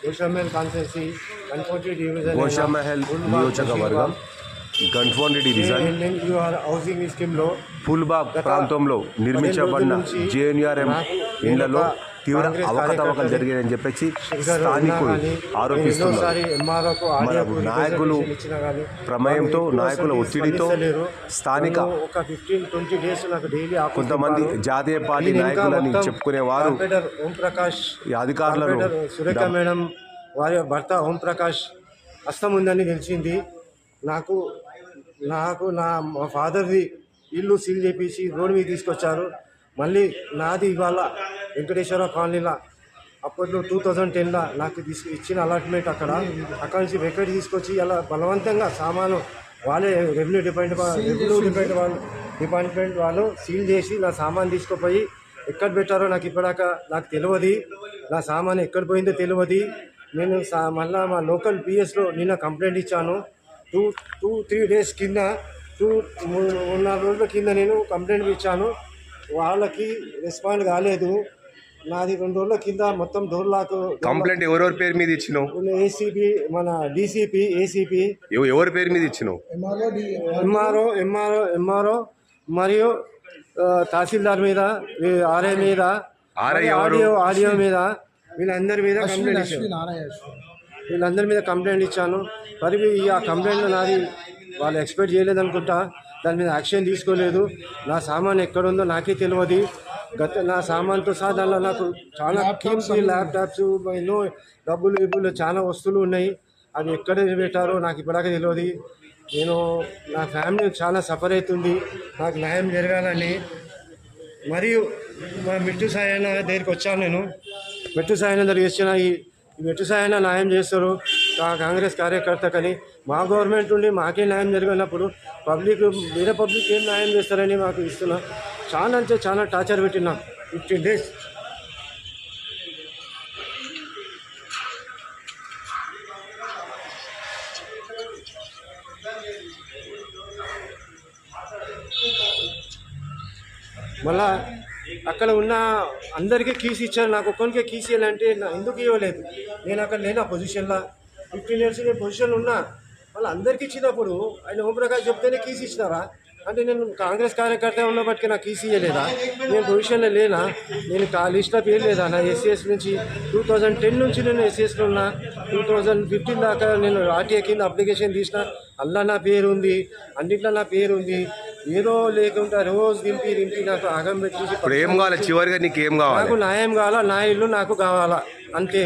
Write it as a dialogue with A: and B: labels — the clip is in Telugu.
A: గోషామహల్ కాన్స్టిట్యున్సీ గన్ఫోర్టీ డివిజన్
B: గోషామహల్ నియోజకవర్గం గన్ఫోర్టీ డివిజన్
A: హౌసింగ్ స్కీమ్లో
B: ఫుల్బాగ్ ప్రాంతంలో నిర్మించబడిన జేఎన్ఆర్ఎం ఇళ్లలో తీవ్ర అవకతవకలు జరిగాయని చెప్పేసి స్థానికులు ఆరోపిస్తున్నారు. నాయకులు ప్రమేయంతో, నాయకుల ఒత్తిడితో స్థానిక కొంతమంది జాతీయ పార్టీ నాయకులని చెప్పుకునేవారు
A: ఓంప్రకాష్
B: అధికారులను
A: సురేఖ మేడం వారి భర్త ఓంప్రకాష్ హస్తం ఉందని తెలిసింది. నాకు నా ఫాదర్ది ఇల్లు సీల్ చేపించి రోడ్డు మీద తీసుకొచ్చారు. మళ్ళీ నాది ఇవాళ వెంకటేశ్వర కాలనీలో అప్పట్లో 2010లో నాకు ఇచ్చిన అలాట్మెంట్ అక్కడ నుంచి వెంకట తీసుకొచ్చి అలా బలవంతంగా సామాను వాళ్ళే రెవెన్యూ డిపార్ట్మెంట్ వాళ్ళు సీల్ చేసి నా సామాన్ తీసుకుపోయి ఎక్కడ పెట్టారో నాకు ఇప్పటిదాకా నాకు తెలియదు. నా సామాన్ ఎక్కడ పోయిందో తెలియదు. నేను మళ్ళీ మా లోకల్ పిఎస్లో నిన్న కంప్లైంట్ ఇచ్చాను. 2-3 డేస్ కింద 3-4 రోజుల కింద నేను కంప్లైంట్ ఇచ్చాను. వాళ్ళకి రెస్పాండ్ కాలేదు. నాది 2 రోజుల కింద మొత్తం డోర్లాకు
B: కంప్లైంట్ ఎవరెవరి పేరు మీద ఇచ్చినావు?
A: ఏసీపీ, మన డీసీపీ, ఏసీపీ
B: ఎవరి పేరు మీద ఇచ్చినావు?
A: ఎంఆర్ఓ మరియు తహసీల్దార్ మీద, ఆర్ఐ మీద, ఆడియో మీద, వీళ్ళందరి మీద కంప్లైంట్ ఇచ్చాను. మరి ఆ కంప్లైంట్ నాది వాళ్ళు ఎక్స్పెక్ట్ చేయలేదనుకుంటా. దాని మీద యాక్షన్ తీసుకోలేదు. నా సామాన్ ఎక్కడుందో నాకే తెలియదు. నా సామాన్తో సహా దానిలో నాకు చాలా కీమ్స్, ల్యాప్టాప్స్, ఎన్నో డబ్బులు చాలా వస్తువులు ఉన్నాయి. అవి ఎక్కడ పెట్టారో నాకు ఇప్పటిదాకా తెలియదు. నేను నా ఫ్యామిలీ చాలా సఫర్ అవుతుంది. నాకు న్యాయం జరగాలని మరియు మా మిట్టు సాయన్న దగ్గరికి వచ్చాను. నేను మిట్టు సాయన్న దగ్గరికి వచ్చిన ఈ మిట్టు సాయన్న న్యాయం చేస్తారు కాంగ్రెస్ కార్యకర్త. కానీ మా గవర్నమెంట్ ఉండి మాకే న్యాయం జరిగినప్పుడు వేరే పబ్లిక్ ఏం న్యాయం చేస్తారని మాకు ఇస్తున్నా. చాలా అంటే చాలా టార్చర్ పెట్టినా 15 డేస్. మళ్ళా అక్కడ ఉన్న అందరికీ కీస్ ఇచ్చారు. నాకు ఒక్కరికే కీస్ ఇవ్వాలంటే ఎందుకు ఇవ్వలేదు? నేను అక్కడ లేనా పొజిషన్లో 15 ఇయర్స్ నేను పొజిషన్లో ఉన్నా. వాళ్ళు అందరికీ ఇచ్చినప్పుడు ఆయన ఓంప్రకాష్ చెప్తేనే కీస్ ఇచ్చినారా? అంటే నేను కాంగ్రెస్ కార్యకర్త ఉన్నప్పటికీ నాకు కీస్ ఇవ్వలేదా? నేను పొజిషన్లో లేనా? నేను లిస్ట్లో పేరు లేదా? నా ఎస్సీఎస్ నుంచి 2010 నుంచి నేను ఎస్సీఎస్లో ఉన్నా. 2015 దాకా నేను ఆర్టీఏ కింద అప్లికేషన్ తీసిన. అల్లా నా పేరు ఉంది, అన్నింటిలో నా పేరు ఉంది. ఏదో లేకుండా రోజు దింపి నాకు ఆగం పెట్టి
B: చివరిగా నీకు ఏం కావాలి?
A: నాకు న్యాయం కావాలా, నా ఇల్లు నాకు కావాలా అంతే.